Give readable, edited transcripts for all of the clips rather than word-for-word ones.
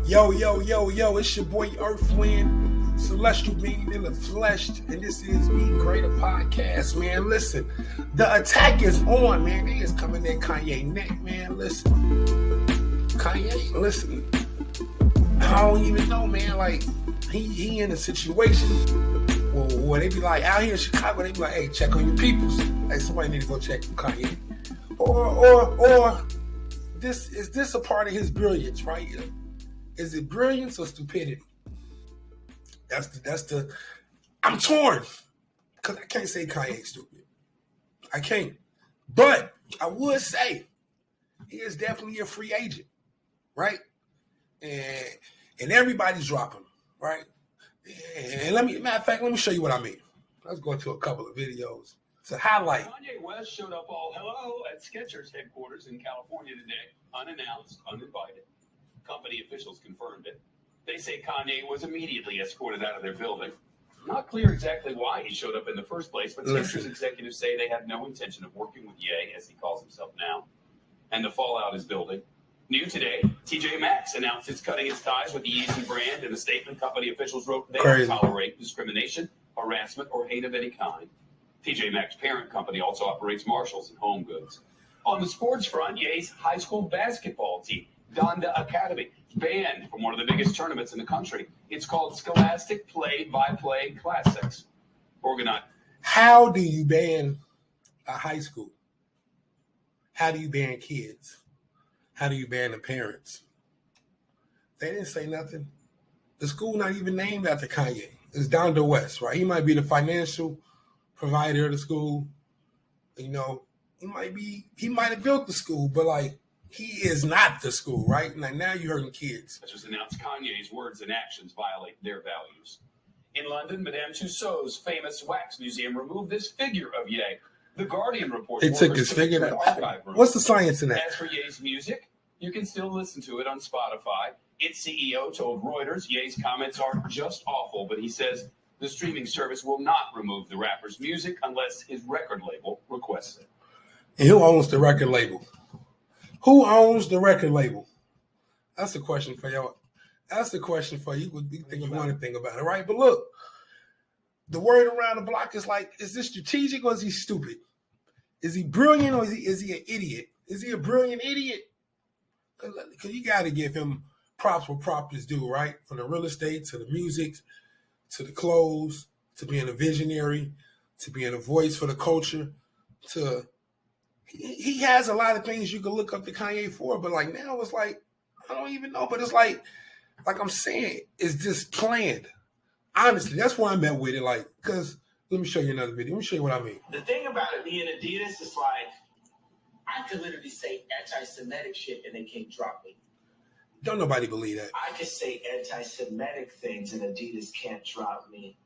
Yo, yo, yo, yo, it's your boy Earthwind, Celestial Being in the Flesh, and this is Be Greater Podcast, man. Listen, the attack is on, man. They is coming at Kanye neck, man. Listen, Kanye, listen, I don't even know, man. Like, he in a situation where they be like, out here in Chicago, they be like, hey, check on your peoples. Like, somebody need to go check on Kanye. Or is this a part of his brilliance, right? Is it brilliance or stupidity? That's the. I'm torn because I can't say Kanye's stupid. I can't, but I would say he is definitely a free agent, right? And everybody's dropping, right? And matter of fact, let me show you what I mean. Let's go into a couple of videos to highlight. Kanye West showed up all hello at Skechers headquarters in California today, unannounced, uninvited. Company officials confirmed it. They say Kanye was immediately escorted out of their building. Not clear exactly why he showed up in the first place, but Skechers executives say they have no intention of working with Ye, as he calls himself now, and the fallout is building. New today, TJ Maxx announced it's cutting its ties with the Yeezy brand. In a statement, company officials wrote they don't tolerate discrimination, harassment, or hate of any kind. TJ Maxx parent company also operates Marshalls and Home Goods. On the sports front, Ye's high school basketball team, Donda Academy, banned from one of the biggest tournaments in the country. It's called Scholastic Play-by-Play Classics. Organized. How do you ban a high school? How do you ban kids? How do you ban the parents? They didn't say nothing. The school not even named after Kanye. It's Donda West, right? He might be the financial provider of the school. You know, he might have built the school, but like, he is not the school, right? Now you're hurting kids. That just announced Kanye's words and actions violate their values. In London, Madame Tussauds' famous wax museum removed this figure of Ye. The Guardian reports they took his figure. What's the science in that? As for Ye's music, you can still listen to it on Spotify. Its CEO told Reuters Ye's comments are just awful, but he says the streaming service will not remove the rapper's music unless his record label requests it. And who owns the record label? Who owns the record label? That's a question for y'all. That's the question for you. You think you want to think about it, right? But look, the word around the block is like, is this strategic or is he stupid? Is he brilliant or is he an idiot? Is he a brilliant idiot? Because you got to give him props where props is due, right? From the real estate to the music to the clothes to being a visionary to being a voice for the culture to... He has a lot of things you can look up to Kanye for, but like now it's like, I don't even know. But it's like I'm saying, is this planned? Honestly, that's why I'm at with it. Like, because let me show you another video. Let me show you what I mean. The thing about it being Adidas is like, I could literally say anti-Semitic shit and they can't drop me. Don't nobody believe that. I could say anti-Semitic things and Adidas can't drop me.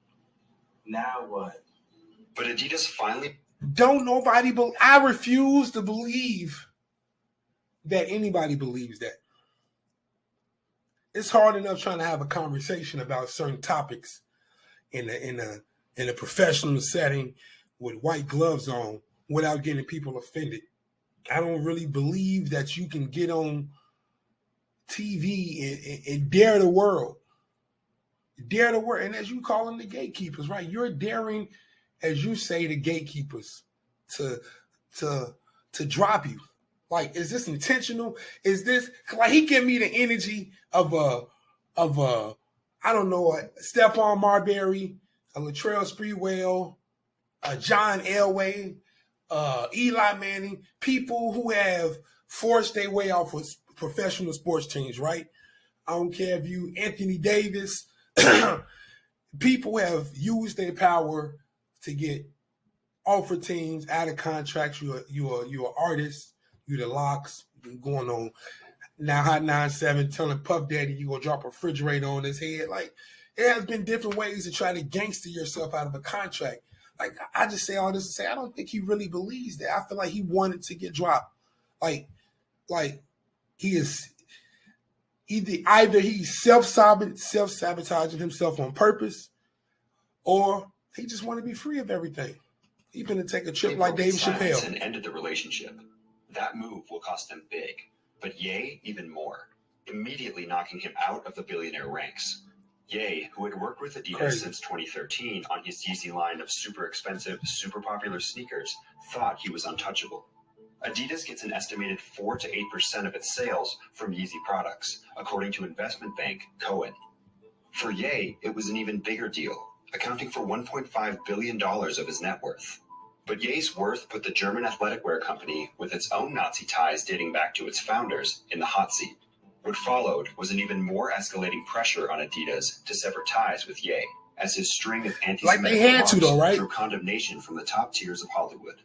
Now what? But Adidas finally... Don't nobody believe. I refuse to believe that anybody believes that. It's hard enough trying to have a conversation about certain topics in a professional setting with white gloves on without getting people offended. I don't really believe that you can get on TV and dare the world. Dare the world. And as you call them the gatekeepers, right? You're daring, as you say, the gatekeepers to drop you. Like, is this intentional? Is this like he give me the energy of a I don't know, a Stephon Marbury, a Latrell Sprewell, a John Elway, Eli Manning, people who have forced their way off of professional sports teams, right? I don't care if you Anthony Davis, people have used their power to get offer teams out of contracts. You're an artist. You're the Locks. You're going on now Hot 97 telling Puff Daddy you're going to drop a refrigerator on his head. Like, there has been different ways to try to gangster yourself out of a contract. Like, I just say all this to say I don't think he really believes that. I feel like he wanted to get dropped. Like he is either he's self-sabotaging himself on purpose, or he just want to be free of everything. He's going to take a trip like Dave Chappelle. And ended the relationship. That move will cost them big, but Ye even more. immediately knocking him out of the billionaire ranks. Ye, who had worked with Adidas Crazy. since 2013 on his Yeezy line of super expensive, super popular sneakers, thought he was untouchable. Adidas gets an estimated 4 to 8% of its sales from Yeezy products, according to investment bank Cohen. For Ye, it was an even bigger deal, accounting for $1.5 billion of his net worth. But Ye's worth put the German athletic wear company, with its own Nazi ties dating back to its founders, in the hot seat. What followed was an even more escalating pressure on Adidas to sever ties with Ye, as his string of anti-Semitic remarks drew condemnation from the top tiers of Hollywood.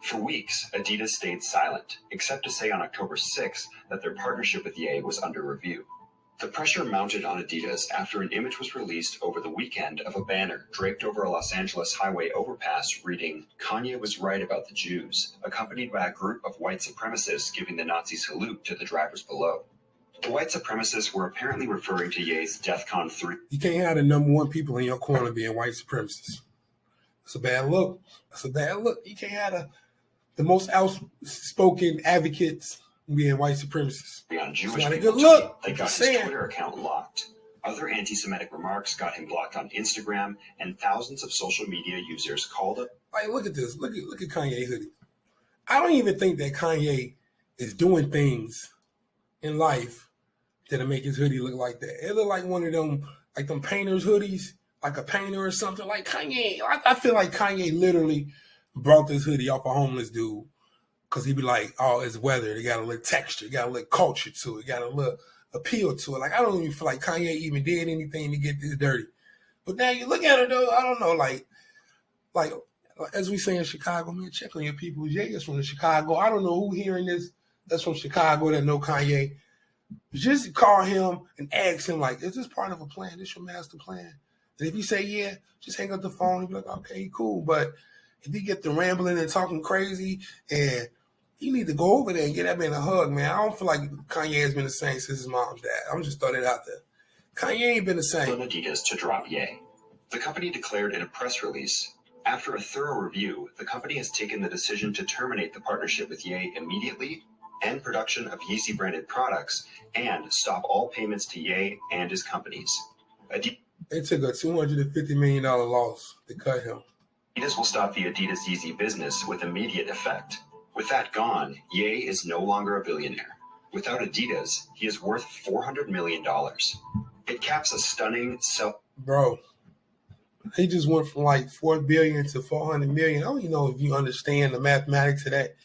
For weeks, Adidas stayed silent, except to say on October 6th that their partnership with Ye was under review. The pressure mounted on Adidas after an image was released over the weekend of a banner draped over a Los Angeles highway overpass reading, "Kanye was right about the Jews," accompanied by a group of white supremacists giving the Nazi salute to the drivers below. The white supremacists were apparently referring to Ye's DEFCON 3. You can't have the number one people in your corner being white supremacists. It's a bad look. It's a bad look. You can't have the most outspoken advocates being white supremacists. On Jewish it's not a people good look. They got his Twitter account locked. Other anti-Semitic remarks got him blocked on Instagram, and thousands of social media users called up. Like, look at this. Look at Kanye hoodie. I don't even think that Kanye is doing things in life that'll make his hoodie look like that. It look like one of them, like them painters hoodies, like a painter or something. Like Kanye, I feel like Kanye literally brought this hoodie off a homeless dude because he'd be like, oh, it's weather. It got a little texture. It got a little culture to it. Got a little appeal to it. Like, I don't even feel like Kanye even did anything to get this dirty. But now you look at it, though, I don't know, like as we say in Chicago, man, check on your people. Jay is from Chicago. I don't know who hearing this that's from Chicago that know Kanye. Just call him and ask him, like, is this part of a plan? This your master plan? And if he say, yeah, just hang up the phone and be like, okay, cool. But if he get to rambling and talking crazy, and you need to go over there and get that man a hug, man. I don't feel like Kanye has been the same since his mom's dad. I'm just throwing it out there. Kanye ain't been the same. Adidas to drop Ye. The company declared in a press release, after a thorough review, the company has taken the decision to terminate the partnership with Ye immediately, end production of Yeezy-branded products, and stop all payments to Ye and his companies. They took a $250 million loss to cut him. Adidas will stop the Adidas Yeezy business with immediate effect. With that gone, Ye is no longer a billionaire. Without Adidas, he is worth $400 million. It caps a stunning Bro, he just went from like $4 billion to $400 million. I don't even know if you understand the mathematics of that.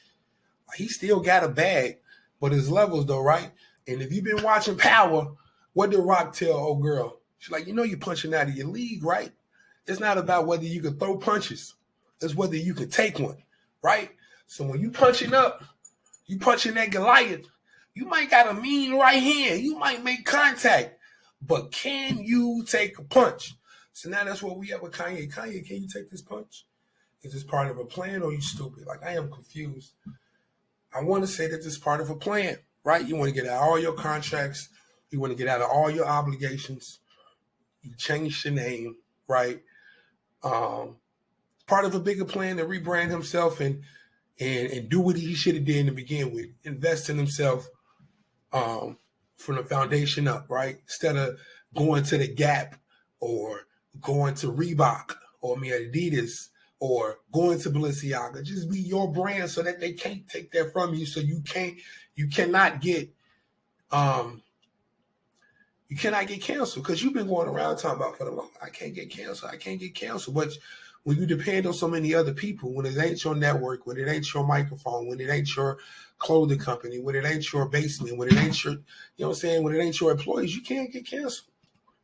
He still got a bag, but his levels though, right? And if you've been watching Power, what did Rock tell old girl? She's like, you're punching out of your league, right? It's not about whether you can throw punches. It's whether you can take one, right? So when you punching up, you punching that Goliath, you might got a mean right hand. You might make contact, but can you take a punch? So now that's what we have with Kanye. Kanye, can you take this punch? Is this part of a plan or are you stupid? Like, I am confused. I want to say that this is part of a plan, right? You want to get out of all your contracts. You want to get out of all your obligations. You changed your name, right? Part of a bigger plan to rebrand himself and do what he should have did to begin with. Invest in himself from the foundation up, right? Instead of going to the Gap or going to Reebok or Adidas or going to Balenciaga. Just be your brand so that they can't take that from you. So you cannot get canceled because you've been going around talking about for the long. I can't get canceled. But when you depend on so many other people, when it ain't your network, when it ain't your microphone, when it ain't your clothing company, when it ain't your basement, when it ain't your, when it ain't your employees, you can't get canceled.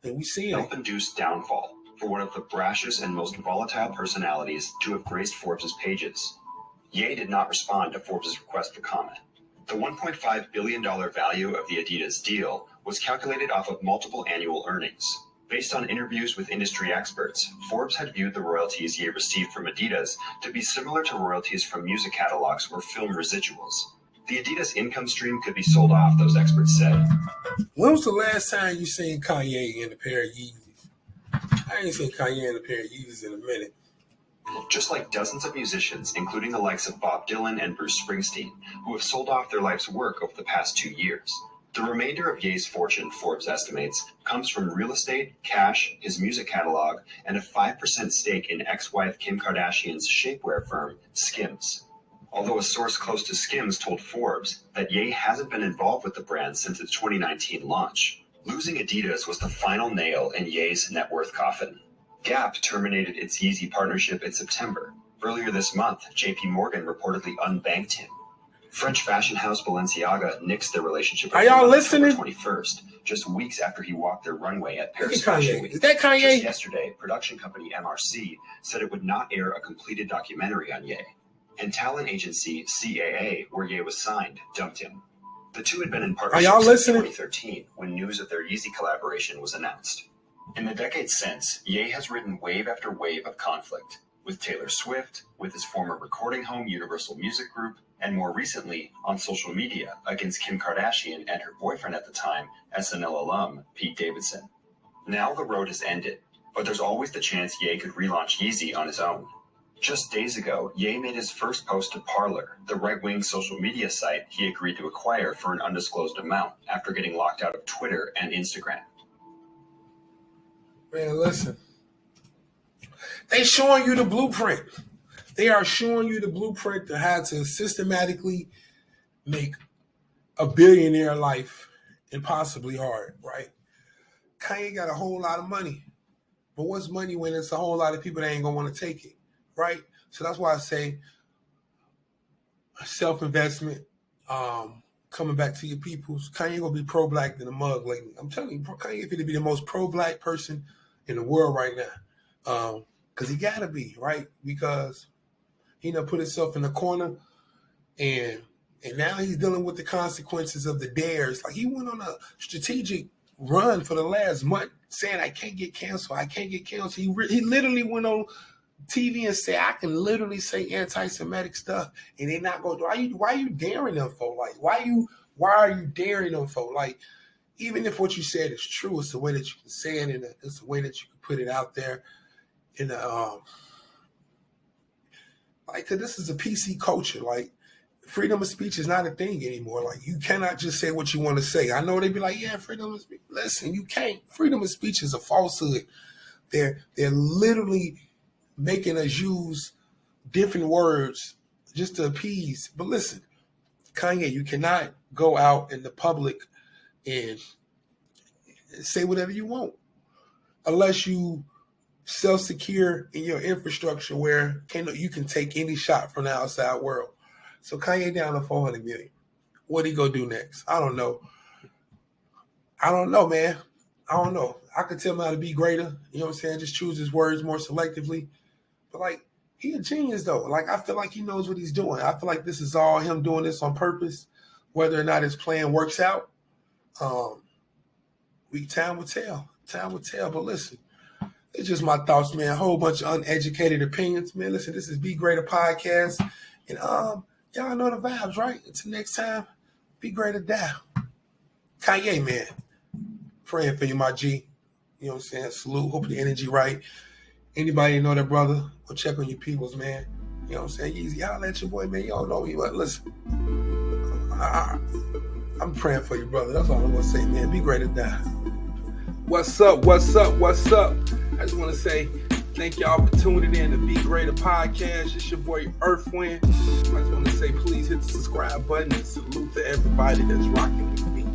And we see it. Self-induced downfall for one of the brashest and most volatile personalities to have graced Forbes' pages. Ye did not respond to Forbes' request for comment. The $1.5 billion value of the Adidas deal was calculated off of multiple annual earnings. Based on interviews with industry experts, Forbes had viewed the royalties Ye received from Adidas to be similar to royalties from music catalogs or film residuals. The Adidas income stream could be sold off, those experts said. When was the last time you seen Kanye in a pair of Yeezys? I ain't seen Kanye in a pair of Yeezys in a minute. Just like dozens of musicians, including the likes of Bob Dylan and Bruce Springsteen, who have sold off their life's work over the past 2 years. The remainder of Ye's fortune, Forbes estimates, comes from real estate, cash, his music catalog, and a 5% stake in ex-wife Kim Kardashian's shapewear firm, Skims. Although a source close to Skims told Forbes that Ye hasn't been involved with the brand since its 2019 launch. Losing Adidas was the final nail in Ye's net worth coffin. Gap terminated its Yeezy partnership in September. Earlier this month, JP Morgan reportedly unbanked him. French fashion house Balenciaga nixed their relationship with Are y'all him on listening? October 21st, just weeks after he walked their runway at Paris Kanye. Fashion Week. Is that Kanye? Just yesterday, production company MRC said it would not air a completed documentary on Ye. And talent agency CAA, where Ye was signed, dumped him. The two had been in partnership y'all since listening? 2013, when news of their Yeezy collaboration was announced. In the decades since, Ye has ridden wave after wave of conflict, with Taylor Swift, with his former recording home Universal Music Group, and more recently, on social media, against Kim Kardashian and her boyfriend at the time, SNL alum Pete Davidson. Now the road has ended, but there's always the chance Ye could relaunch Yeezy on his own. Just days ago, Ye made his first post to Parler, the right-wing social media site he agreed to acquire for an undisclosed amount after getting locked out of Twitter and Instagram. Man, listen. They showing you the blueprint. They are showing you the blueprint to how to systematically make a billionaire life impossibly hard, right? Kanye got a whole lot of money. But what's money when it's a whole lot of people that ain't going to want to take it, right? So that's why I say self-investment, coming back to your peoples. Kanye going to be pro-black than a mug lately. I'm telling you, Kanye is going to be the most pro-black person in the world right now. Because he got to be, right? Because he done put himself in the corner, and now he's dealing with the consequences of the dares. Like, he went on a strategic run for the last month saying, I can't get canceled. He literally went on TV and said, I can literally say anti-Semitic stuff, and they're not going to. Why are you daring them for? Like, why are you daring them for? Like, even if what you said is true, it's the way that you can say it, and it's the way that you can put it out there. In the like, cause this is a PC culture. Like, freedom of speech is not a thing anymore. Like, you cannot just say what you want to say. I know they be like, yeah, freedom of speech. Listen, you can't. Freedom of speech is a falsehood. They're literally making us use different words just to appease. But listen, Kanye, you cannot go out in the public and say whatever you want unless you self-secure in your infrastructure where you can take any shot from the outside world. So Kanye down to $400 million. What he gonna do next? I don't know, man. I don't know. I could tell him how to be greater. You know what I'm saying? Just choose his words more selectively. But, like, he a genius, though. Like, I feel like he knows what he's doing. I feel like this is all him doing this on purpose. Whether or not his plan works out, time will tell. Time will tell. But listen, it's just my thoughts, man. A whole bunch of uneducated opinions. Man, listen, this is Be Greater Podcast. And y'all know the vibes, right? Until next time, be greater down. Kanye, man. Praying for you, my G. You know what I'm saying? Salute. Hope your energy right. Anybody know that brother, go check on your peoples, man. You know what I'm saying? Easy. Holla at your boy, man. Y'all know me, but listen. I'm praying for you, brother. That's all I'm going to say, man. Be greater down. What's up? I just want to say thank y'all for tuning in to Be Greater Podcast. It's your boy Earthwind. I just want to say please hit the subscribe button and salute to everybody that's rocking with me.